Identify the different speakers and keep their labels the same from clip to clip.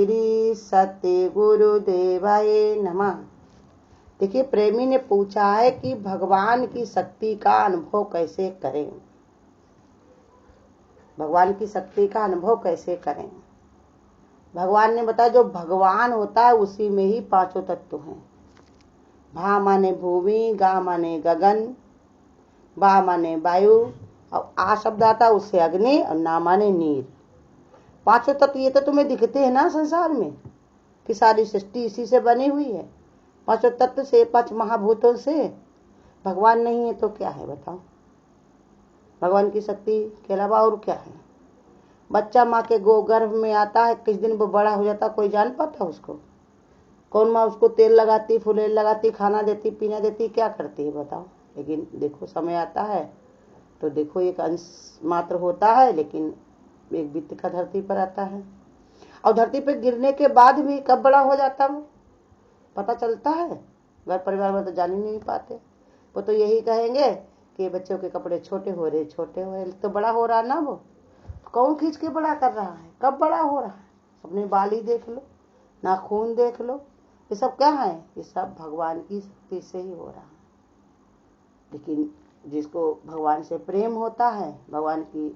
Speaker 1: श्री सत्य गुरुदेवाय नमः। देखिए, प्रेमी ने पूछा है कि भगवान की शक्ति का अनुभव कैसे करें। भगवान की शक्ति का अनुभव कैसे करें। भगवान ने बताया जो भगवान होता है उसी में ही पांचों तत्व हैं। भा माने भूमि, गा माने गगन, बा माने वायु और आ शब्द आता है उससे अग्नि और ना माने नीर। पांचों तत्व ये तो तुम्हें दिखते हैं ना संसार में कि सारी सृष्टि इसी से बनी हुई है। पांचों तत्व से, पांच महाभूतों से। भगवान नहीं है तो क्या है बताओ। भगवान की शक्ति के अलावा और क्या है। बच्चा माँ के गर्भ में आता है, किस दिन वो बड़ा हो जाता कोई जान पाता उसको। कौन माँ उसको तेल लगाती, फुलेल लगाती, खाना देती, पीना देती, क्या करती है बताओ। लेकिन देखो समय आता है तो देखो एक अंश मात्र होता है, लेकिन एक वित्त का धरती पर आता है और धरती पर गिरने के बाद भी कब बड़ा हो जाता वो पता चलता है। घर परिवार में तो जान ही नहीं पाते। वो तो यही कहेंगे कि बच्चों के कपड़े छोटे हो रहे तो बड़ा हो रहा ना। वो कौन खींच के बड़ा कर रहा है, कब बड़ा हो रहा है। अपने बाल ही देख लो, नाखून देख लो, ये सब क्या है, ये सब भगवान की शक्ति से ही हो रहा है। लेकिन जिसको भगवान से प्रेम होता है, भगवान की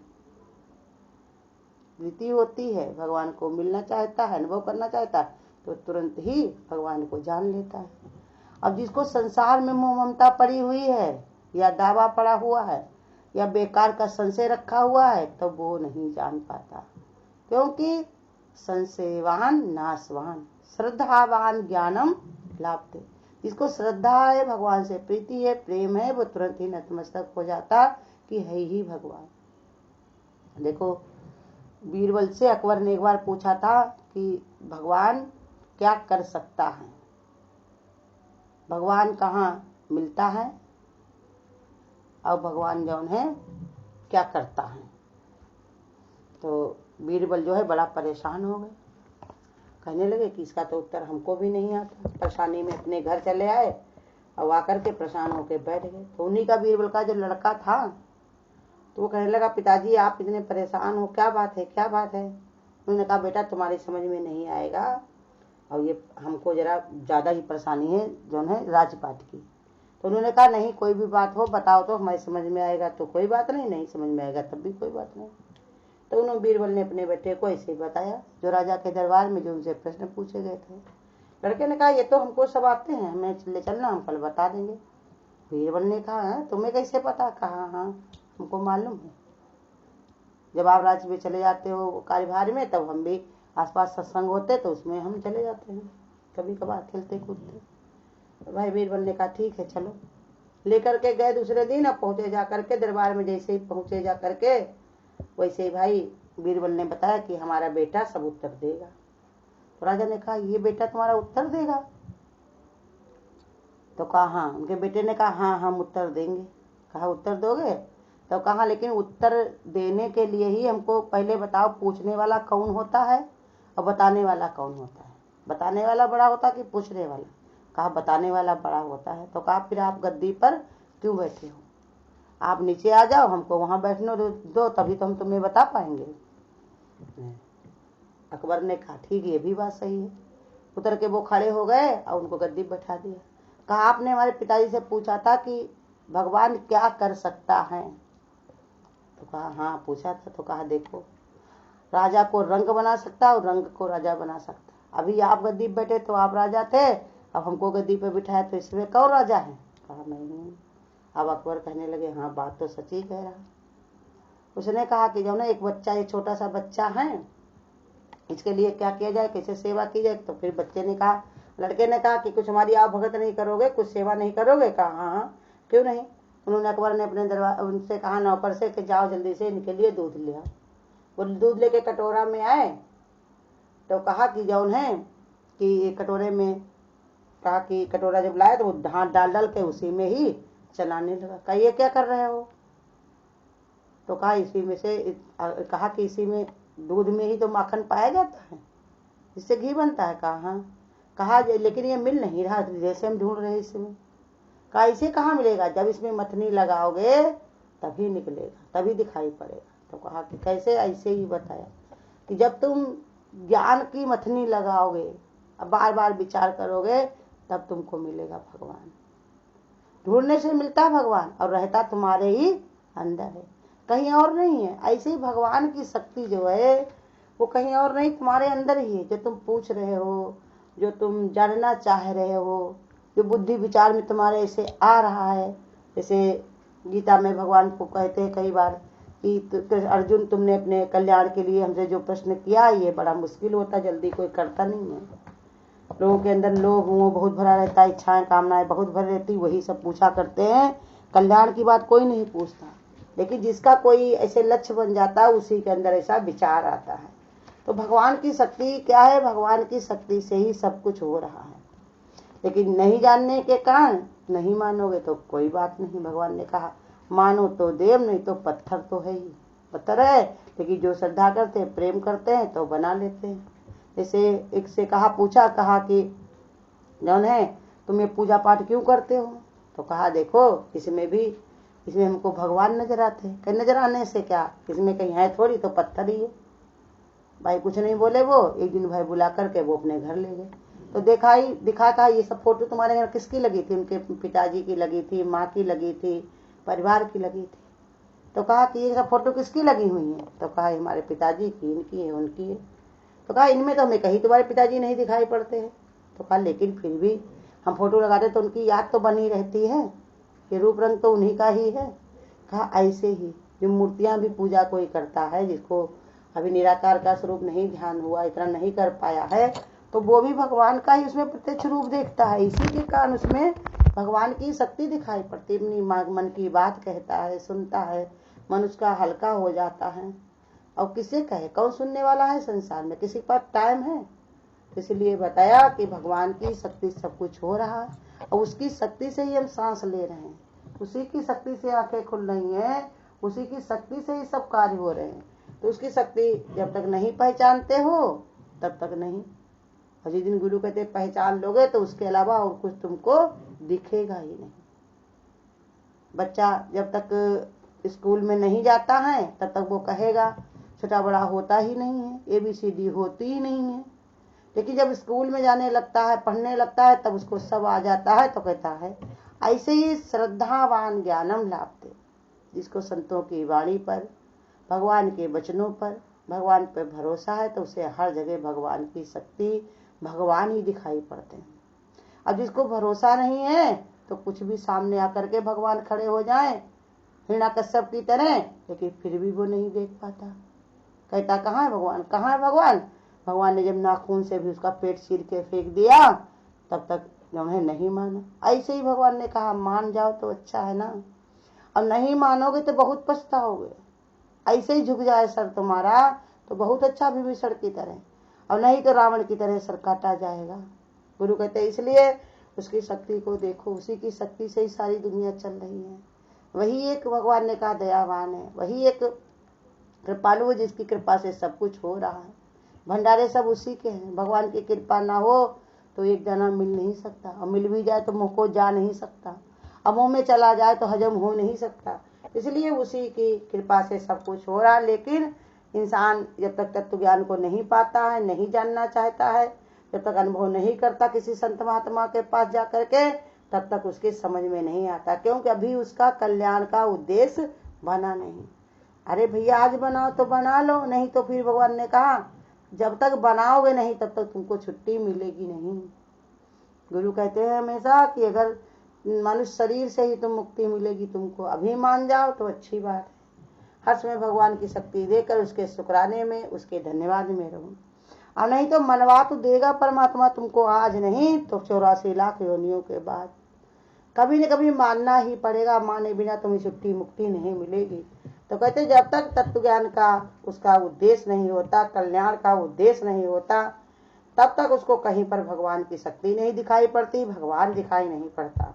Speaker 1: प्रीति होती है, भगवान को मिलना चाहता है, अनुभव करना चाहता है, तो तुरंत ही भगवान को जान लेता है। अब जिसको संसार में मोह ममता पड़ी हुई है या दावा पड़ा हुआ है या बेकार का संशय रखा हुआ है, तो वो नहीं जान पाता। क्योंकि संशयवान नाशवान, श्रद्धावान ज्ञानम लाभते। जिसको श्रद्धा है, भगवान से प्रीति है, प्रेम है, वो तुरंत ही नतमस्तक हो जाता कि है ही भगवान। देखो, बीरबल से अकबर ने एक बार पूछा था कि भगवान क्या कर सकता है, भगवान कहाँ मिलता है और भगवान जौन है क्या करता है। तो बीरबल जो है बड़ा परेशान हो गए। कहने लगे कि इसका तो उत्तर हमको भी नहीं आता। परेशानी में अपने घर चले आए और आकर के परेशान होकर बैठ गए। तो उन्हीं का बीरबल का जो लड़का था तो वो कहने लगा, पिताजी आप इतने परेशान हो, क्या बात है, क्या बात है। उन्होंने कहा, बेटा तुम्हारी समझ में नहीं आएगा और ये हमको जरा ज़्यादा ही परेशानी है जो है राजपाट की। तो उन्होंने कहा, नहीं कोई भी बात हो बताओ तो हमारी समझ में आएगा तो कोई बात नहीं, नहीं समझ में आएगा तब भी कोई बात नहीं। तो उन्होंने बीरबल ने अपने बेटे को ऐसे ही बताया जो राजा के दरबार में जो उनसे प्रश्न पूछे गए थे। लड़के ने कहा, ये तो हमको सब आते हैं, हमें ले चलना, हम कल बता देंगे। बीरबल ने कहा, तुम्हें कैसे पता। कहा, हाँ हमको मालूम है, जब आप राज्य में चले जाते हो कार्यभार में तब हम भी आसपास सत्संग होते तो उसमें हम चले जाते हैं कभी कभार खेलते कूदते। तो भाई बीरबल ने कहा, ठीक है चलो। लेकर के गए दूसरे दिन। अब पहुंचे जा करके दरबार में, जैसे ही पहुंचे जा करके वैसे ही भाई बीरबल ने बताया कि हमारा बेटा सब उत्तर देगा। तो राजा ने कहा, ये बेटा तुम्हारा उत्तर देगा। तो कहा हाँ। उनके बेटे ने कहा, हाँ हम उत्तर देंगे। कहा, उत्तर दोगे। तो कहा, लेकिन उत्तर देने के लिए ही हमको पहले बताओ पूछने वाला कौन होता है और बताने वाला कौन होता है। बताने वाला बड़ा होता कि पूछने वाला। कहा, बताने वाला बड़ा होता है। तो कहा, फिर आप गद्दी पर क्यों बैठे हो, आप नीचे आ जाओ, हमको वहां बैठने दो, तभी तो हम तुम्हें बता पाएंगे। अकबर ने कहा, ठीक ये भी बात सही है। उतर के वो खड़े हो गए और उनको गद्दी बैठा दिया। कहा, आपने हमारे पिताजी से पूछा था कि भगवान क्या कर सकता है। तो कहा, हाँ पूछा था। तो कहा, देखो राजा को रंग बना सकता और रंग को राजा बना सकता। अभी आप गद्दी बैठे तो आप राजा थे, अब हमको गद्दी पे बिठाया तो इसमें कौन राजा है। कहा, मैं हूँ। अब अकबर कहने लगे, हाँ बात तो सच्ची कह रहा। उसने कहा कि जो ना एक बच्चा, ये छोटा सा बच्चा है, इसके लिए क्या किया जाए, कैसे सेवा की जाए। तो फिर बच्चे ने कहा, लड़के ने कहा कि कुछ हमारी आप भगत नहीं करोगे, कुछ सेवा नहीं करोगे। कहा, हाँ क्यों नहीं। उन्होंने अकबर ने अपने दरबार उनसे कहा नौकर से कि जाओ जल्दी से इनके लिए दूध ले आओ। वो दूध लेके कटोरा में आए तो कहा कि जौन है कि कटोरे में, कहा कि कटोरा जब लाए तो वो हाथ डाल डाल के उसी में ही चलाने लगा। कहा, ये क्या कर रहे हो। तो कहा, इसी में से, कहा कि इसी में दूध में ही तो माखन पाया जाता है, इससे घी बनता है। कहा, हाँ। कहा, लेकिन ये मिल नहीं रहा, जैसे हम ढूंढ रहे इसमें। कहा, इसे कहाँ मिलेगा, जब इसमें मथनी लगाओगे तभी निकलेगा, तभी दिखाई पड़ेगा। तो कहा कि कैसे। ऐसे ही बताया कि जब तुम ज्ञान की मथनी लगाओगे, अब बार बार विचार करोगे, तब तुमको मिलेगा भगवान। ढूंढने से मिलता है भगवान, और रहता तुम्हारे ही अंदर है, कहीं और नहीं है। ऐसे ही भगवान की शक्ति जो है वो कहीं और नहीं, तुम्हारे अंदर ही है। जो तुम पूछ रहे हो, जो तुम जानना चाह रहे हो, जो बुद्धि विचार में तुम्हारे ऐसे आ रहा है, जैसे गीता में भगवान को कहते हैं कई बार कि अर्जुन तुमने अपने कल्याण के लिए हमसे जो प्रश्न किया, ये बड़ा मुश्किल होता, जल्दी कोई करता नहीं है। लोगों के अंदर लोभ मोह बहुत भरा रहता है, इच्छाएं कामनाएं बहुत भरी रहती, वही सब पूछा करते हैं, कल्याण की बात कोई नहीं पूछता। लेकिन जिसका कोई ऐसे लक्ष्य बन जाता है, उसी के अंदर ऐसा विचार आता है। तो भगवान की शक्ति क्या है? भगवान की शक्ति से ही सब कुछ हो रहा है। लेकिन नहीं जानने के कारण नहीं मानोगे तो कोई बात नहीं। भगवान ने कहा मानो तो देव, नहीं तो पत्थर तो है ही, पत्थर है, लेकिन जो श्रद्धा करते हैं, प्रेम करते हैं तो बना लेते हैं। जैसे एक से पूछा कि जौन है तुम ये पूजा पाठ क्यों करते हो? तो कहा देखो इसमें हमको भगवान नजर आते हैं। कहीं नजर आने से क्या, इसमें कहीं है थोड़ी, तो पत्थर ही है। भाई कुछ नहीं बोले। वो एक दिन भाई बुला करके वो अपने घर ले गए, तो दिखा कहा ये सब फोटो तुम्हारे घर किसकी लगी थी? उनके पिताजी की लगी थी, माँ की लगी थी, परिवार की लगी थी। तो कहा कि ये सब फोटो किसकी लगी हुई है? तो कहा हमारे पिताजी की, इनकी है, उनकी है। तो कहा इनमें तो हमें कहीं तुम्हारे पिताजी नहीं दिखाई पड़ते हैं। तो कहा लेकिन फिर भी हम फोटो लगाते तो उनकी याद तो बनी रहती है, ये रूप रंग तो उन्हीं का ही है। कहा ऐसे ही जो मूर्तियां भी पूजा कोई करता है, जिसको अभी निराकार का स्वरूप नहीं ध्यान हुआ, इतना नहीं कर पाया है, तो वो भी भगवान का ही उसमें प्रत्यक्ष रूप देखता है। इसी के कारण उसमें भगवान की शक्ति दिखाई पड़ती है। अपनी मन की बात कहता है, सुनता है, मन उसका हल्का हो जाता है। और किसे कहे, कौन सुनने वाला है संसार में? किसी के पास टाइम है? इसलिए बताया कि भगवान की शक्ति सब कुछ हो रहा है, और उसकी शक्ति से ही हम सांस ले रहे हैं, उसी की शक्ति से आंखें खुल रही हैं, उसी की शक्ति से ही सब कार्य हो रहे हैं। तो उसकी शक्ति जब तक नहीं पहचानते हो तब तक नहीं। और जिस दिन गुरु कहते पहचान लोगे तो उसके अलावा और कुछ तुमको दिखेगा ही नहीं। बच्चा जब तक स्कूल में नहीं जाता है तब तक वो कहेगा छोटा बड़ा होता ही नहीं है, ABCD होती ही नहीं है। लेकिन जब स्कूल में जाने लगता है, पढ़ने लगता है, तब उसको सब आ जाता है, तो कहता है। ऐसे ही श्रद्धावान ज्ञानम लाभते, जिसको संतों की वाणी पर, भगवान के वचनों पर, भगवान पर भरोसा है, तो उसे हर जगह भगवान की शक्ति, भगवान ही दिखाई पड़ते हैं। अब जिसको भरोसा नहीं है तो कुछ भी सामने आकर के भगवान खड़े हो जाए हिरण्यकश्यप की तरह, लेकिन फिर भी वो नहीं देख पाता। कहता कहाँ है भगवान, कहाँ है भगवान? भगवान ने जब नाखून से भी उसका पेट चीर के फेंक दिया, तब तक उन्हें नहीं माना। ऐसे ही भगवान ने कहा मान जाओ तो अच्छा है ना, और नहीं मानोगे तो बहुत पछताओगे। ऐसे ही झुक जाए सर तुम्हारा तो बहुत अच्छा, विभीषण की तरह, और नहीं तो रावण की तरह सर काटा जाएगा। गुरु कहते इसलिए उसकी शक्ति को देखो, उसी की शक्ति से ही सारी दुनिया चल रही है। वही एक भगवान ने कहा दयावान है, वही एक कृपालु है, जिसकी कृपा से सब कुछ हो रहा है। भंडारे सब उसी के हैं। भगवान की कृपा ना हो तो एक दाना मिल नहीं सकता, और मिल भी जाए तो मुंह को जा नहीं सकता, और मुंह में चला जाए तो हजम हो नहीं सकता। इसलिए उसी की कृपा से सब कुछ हो रहा है। लेकिन इंसान जब तक तत्व ज्ञान को नहीं पाता है, नहीं जानना चाहता है, जब तक अनुभव नहीं करता किसी संत महात्मा के पास जा करके, तब तक उसके समझ में नहीं आता, क्योंकि अभी उसका कल्याण का उद्देश्य बना नहीं। अरे भैया आज बनाओ तो बना लो, नहीं तो फिर भगवान ने कहा जब तक बनाओगे नहीं तब तक तुमको छुट्टी मिलेगी नहीं। गुरु कहते हैं हमेशा कि अगर मनुष्य शरीर से ही तुम मुक्ति मिलेगी तुमको, अभी मान जाओ तो अच्छी बात है। हर समय भगवान की शक्ति देकर उसके शुक्राने में, उसके धन्यवाद में रहो, और नहीं तो मनवा तो देगा परमात्मा तुमको, आज नहीं तो 84 लाख योनियों के बाद कभी न कभी मानना ही पड़ेगा। माने बिना तुम्हें छुट्टी मुक्ति नहीं मिलेगी। तो कहते जब तक तत्व ज्ञान का उसका उद्देश्य नहीं होता, कल्याण का उद्देश्य नहीं होता, तब तक उसको कहीं पर भगवान की शक्ति नहीं दिखाई पड़ती, भगवान दिखाई नहीं पड़ता।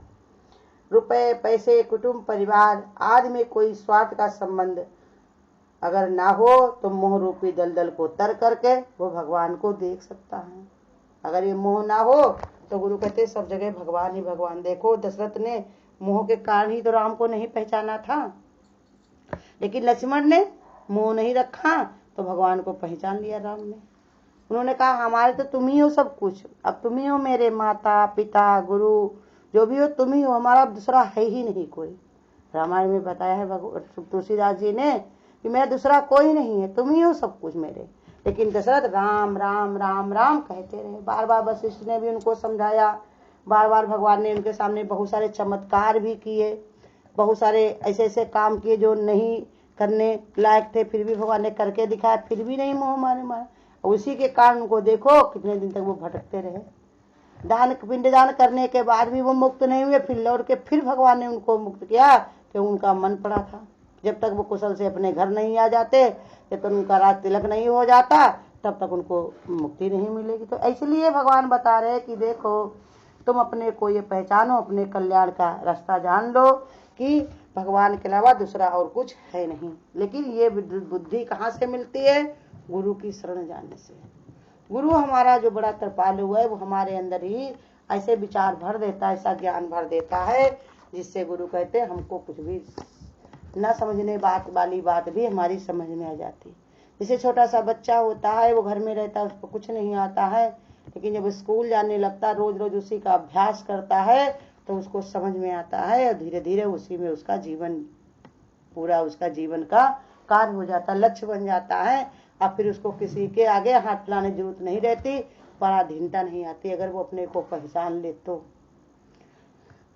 Speaker 1: रुपए पैसे कुटुंब परिवार आदि में कोई स्वार्थ का संबंध अगर ना हो तो मोह रूपी दलदल को तर करके वो भगवान को देख सकता है। अगर ये मोह ना हो तो गुरु कहते सब जगह भगवान ही भगवान। देखो दशरथ ने मोह के कारण ही तो राम को नहीं पहचाना था, लेकिन लक्ष्मण ने मोह नहीं रखा तो भगवान को पहचान लिया राम ने। उन्होंने कहा हमारे तो तुम ही हो सब कुछ, अब तुम ही हो मेरे माता पिता गुरु, जो भी हो तुम ही हो, हमारा दूसरा है ही नहीं कोई। रामायण में बताया है तुलसीदास जी ने कि मैं दूसरा कोई नहीं है, तुम ही हो सब कुछ मेरे। लेकिन दशरथ राम राम राम राम कहते रहे। बार बार वशिष्ठ ने भी उनको समझाया, बार बार भगवान ने उनके सामने बहुत सारे चमत्कार भी किए, बहुत सारे ऐसे ऐसे काम किए जो नहीं करने लायक थे, फिर भी भगवान ने करके दिखाया, फिर भी नहीं मोह मारे। उसी के कारण उनको देखो कितने दिन तक वो भटकते रहे। पिंडदान करने के बाद भी वो मुक्त नहीं हुए, फिर लौट के फिर भगवान ने उनको मुक्त किया कि उनका मन पड़ा था। जब तक वो कुशल से अपने घर नहीं आ जाते, जब तक उनका राज तिलक नहीं हो जाता, तब तक उनको मुक्ति नहीं मिलेगी। तो इसलिए भगवान बता रहे कि देखो तुम अपने को ये पहचानो, अपने कल्याण का रास्ता जान लो कि भगवान के अलावा दूसरा और कुछ है नहीं। लेकिन ये बुद्धि कहाँ से मिलती है? गुरु की शरण जाने से। गुरु हमारा जो बड़ा कृपालु है, वो हमारे अंदर ही ऐसे विचार भर देता है, ऐसा ज्ञान भर देता है, जिससे गुरु कहते हैं हमको कुछ भी न समझने वाली बात भी हमारी समझ में आ जाती। जैसे छोटा सा बच्चा होता है, वो घर में रहता है, उसको कुछ नहीं आता है, लेकिन जब स्कूल जाने लगता है, रोज रोज उसी का अभ्यास करता है, तो उसको समझ में आता है और धीरे धीरे उसी में उसका जीवन पूरा उसका जीवन का कार्य हो जाता, लक्ष्य बन जाता है। और फिर उसको किसी के आगे हाथ फैलाने की जरूरत नहीं रहती, पराधीनता नहीं आती अगर वो अपने को पहचान ले तो।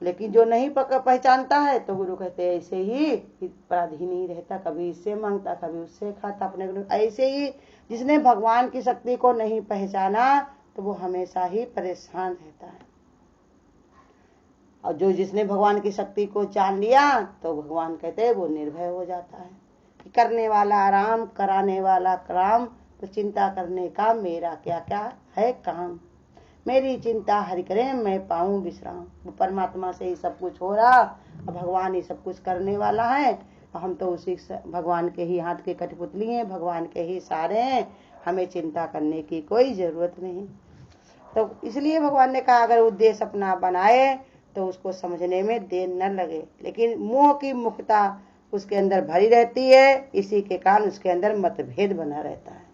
Speaker 1: लेकिन जो नहीं पहचानता है तो गुरु कहते हैं ऐसे ही पराधीन ही रहता, कभी इससे मांगता कभी उससे खाता अपने को। ऐसे ही जिसने भगवान की शक्ति को नहीं पहचाना तो वो हमेशा ही परेशान रहता है, और जो जिसने भगवान की शक्ति को जान लिया तो भगवान कहते हैं वो निर्भय हो जाता है कि करने वाला आराम कराने वाला काम, तो चिंता करने का मेरा क्या क्या है काम, मेरी चिंता हरि करे मैं पाऊं विश्राम। वो परमात्मा से ही सब कुछ हो रहा, भगवान ही सब कुछ करने वाला है, हम तो उसी भगवान के ही हाथ के कठपुतली हैं, भगवान के ही सारे हैं, हमें चिंता करने की कोई जरूरत नहीं। तो इसलिए भगवान ने कहा अगर उद्देश्य अपना बनाए तो उसको समझने में देर न लगे। लेकिन मोह की मुक्ता उसके अंदर भरी रहती है, इसी के कारण उसके अंदर मतभेद बना रहता है।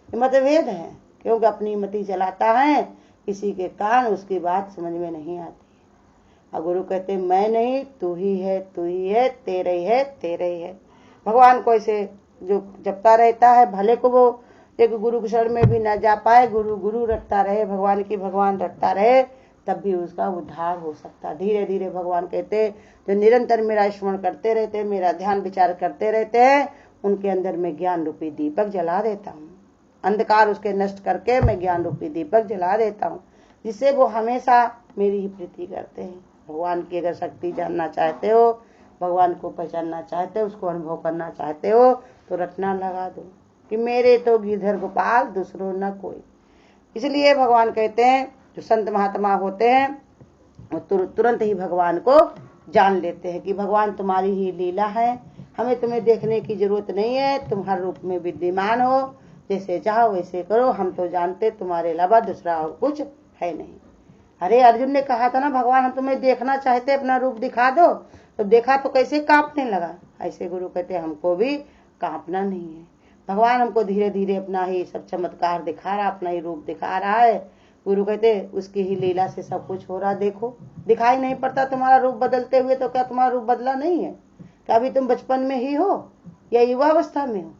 Speaker 1: ये मतभेद है क्योंकि अपनी मति चलाता है, इसी के कारण उसकी बात समझ में नहीं आती। और गुरु कहते मैं नहीं तू ही है, तू ही है, तेरे ही है, तेरे ही है। भगवान को ऐसे जो जपता रहता है, भले को वो एक गुरु के शरण में भी न जा पाए, गुरु गुरु रखता रहे, भगवान की भगवान रखता रहे, तब भी उसका उद्धार हो सकता। धीरे धीरे भगवान कहते जो निरंतर मेरा स्मरण करते रहते, मेरा ध्यान विचार करते रहते हैं, उनके अंदर मैं ज्ञान रूपी दीपक जला देता हूँ। अंधकार उसके नष्ट करके मैं ज्ञान रूपी दीपक जला देता हूँ, जिससे वो हमेशा मेरी ही प्रीति करते हैं। भगवान की अगर शक्ति जानना चाहते हो, भगवान को पहचानना चाहते हो, उसको अनुभव करना चाहते हो, तो रटना लगा दो कि मेरे तो गिरधर गोपाल दूसरों न कोई। इसलिए भगवान कहते हैं जो संत महात्मा होते हैं वो तुरंत ही भगवान को जान लेते हैं कि भगवान तुम्हारी ही लीला है, हमें तुम्हें देखने की जरूरत नहीं है, तुम हर रूप में विद्यमान हो, जैसे चाहो वैसे करो, हम तो जानते तुम्हारे अलावा दूसरा और कुछ है नहीं। अरे अर्जुन ने कहा था ना भगवान हम तुम्हें देखना चाहते, अपना रूप दिखा दो, तो देखा तो कैसे कांपने लगा। ऐसे गुरु कहते हमको भी कांपना नहीं है, भगवान हमको धीरे धीरे अपना ही सब चमत्कार दिखा रहा, अपना ही रूप दिखा रहा है। गुरु कहते उसकी ही लीला से सब कुछ हो रहा। देखो दिखाई नहीं पड़ता तुम्हारा रूप बदलते हुए, तो क्या तुम्हारा रूप बदला नहीं है? क्या अभी तुम बचपन में ही हो या युवावस्था में हो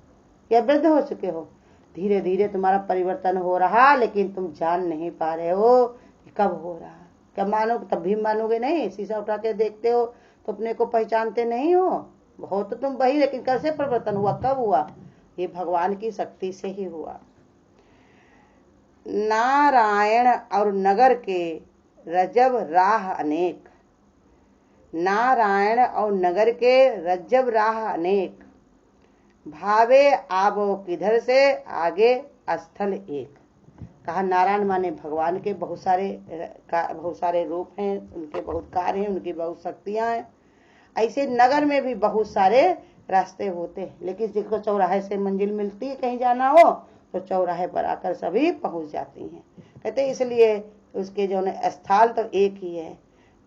Speaker 1: या वृद्ध हो चुके हो? धीरे धीरे तुम्हारा परिवर्तन हो रहा, लेकिन तुम जान नहीं पा रहे हो कि कब हो रहा। क्या मानो तब भी मानोगे नहीं? शीशा उठा के देखते हो तो अपने को पहचानते नहीं हो, हो तो तुम वही, लेकिन कैसे परिवर्तन हुआ, कब हुआ? ये भगवान की शक्ति से ही हुआ। नारायण और नगर के रजब राह अनेक, नारायण और नगर के रज्जब राह अनेक, भावे आबो किधर से आगे स्थल एक। कहा नारायण माने भगवान के बहुत सारे रूप हैं, उनके बहुत कार्य हैं, उनकी बहुत शक्तियां हैं। ऐसे नगर में भी बहुत सारे रास्ते होते हैं, लेकिन जिसको चौराहे से मंजिल मिलती है कहीं जाना हो तो चौराहे पर आकर सभी पहुंच जाती हैं। कहते इसलिए उसके जो स्थल तो एक ही है।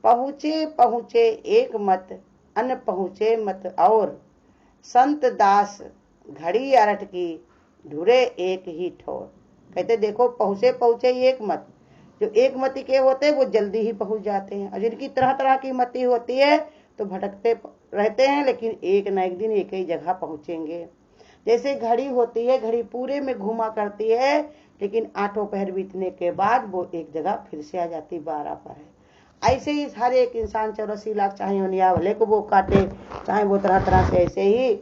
Speaker 1: पहुँचे पहुँचे एक मत, अन पहुँचे मत और, संत दास घड़ी अरट की ढूरे एक ही ठोर। कहते देखो पहुँचे पहुँचे एक मत, जो एक मति के होते हैं वो जल्दी ही पहुँच जाते हैं, और जिनकी तरह तरह की मति होती है तो भटकते रहते हैं, लेकिन एक न एक दिन एक ही जगह पहुँचेंगे। जैसे घड़ी होती है, घड़ी पूरे में घुमा करती है, लेकिन 8 पहर बीतने के बाद वो एक जगह फिर से आ जाती 12 पर है। ऐसे ही हर एक इंसान 84 लाख चाहे दुनिया भले को वो काटे, चाहे वो तरह तरह से ऐसे ही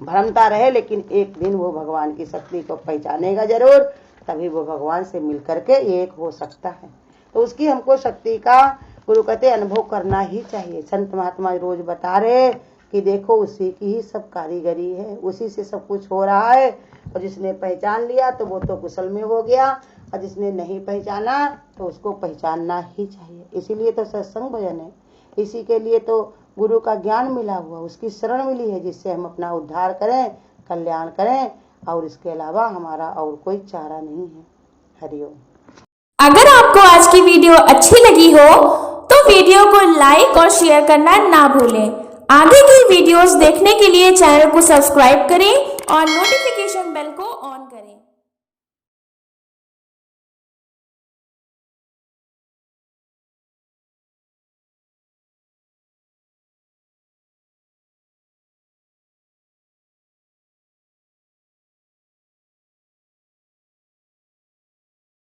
Speaker 1: भ्रमता रहे, लेकिन एक दिन वो भगवान की शक्ति को पहचानेगा जरूर, तभी वो भगवान से मिल करके एक हो सकता है। तो उसकी हमको शक्ति का गुरु कहते अनुभव करना ही चाहिए। संत महात्मा रोज बता रहे कि देखो उसी की ही सब कारीगरी है, उसी से सब कुछ हो रहा है, और जिसने पहचान लिया तो वो तो कुशल में हो गया, और जिसने नहीं पहचाना तो उसको पहचानना ही चाहिए। इसीलिए तो सत्संग भजन है, इसी के लिए तो गुरु का ज्ञान मिला हुआ, उसकी शरण मिली है, जिससे हम अपना उद्धार करें, कल्याण करें, और इसके अलावा हमारा और कोई चारा नहीं है। हरिओम।
Speaker 2: अगर आपको आज की वीडियो अच्छी लगी हो तो वीडियो को लाइक और शेयर करना ना भूलें। आगे की वीडियोस देखने के लिए चैनल को सब्सक्राइब करें और नोटिफिकेशन बेल को ऑन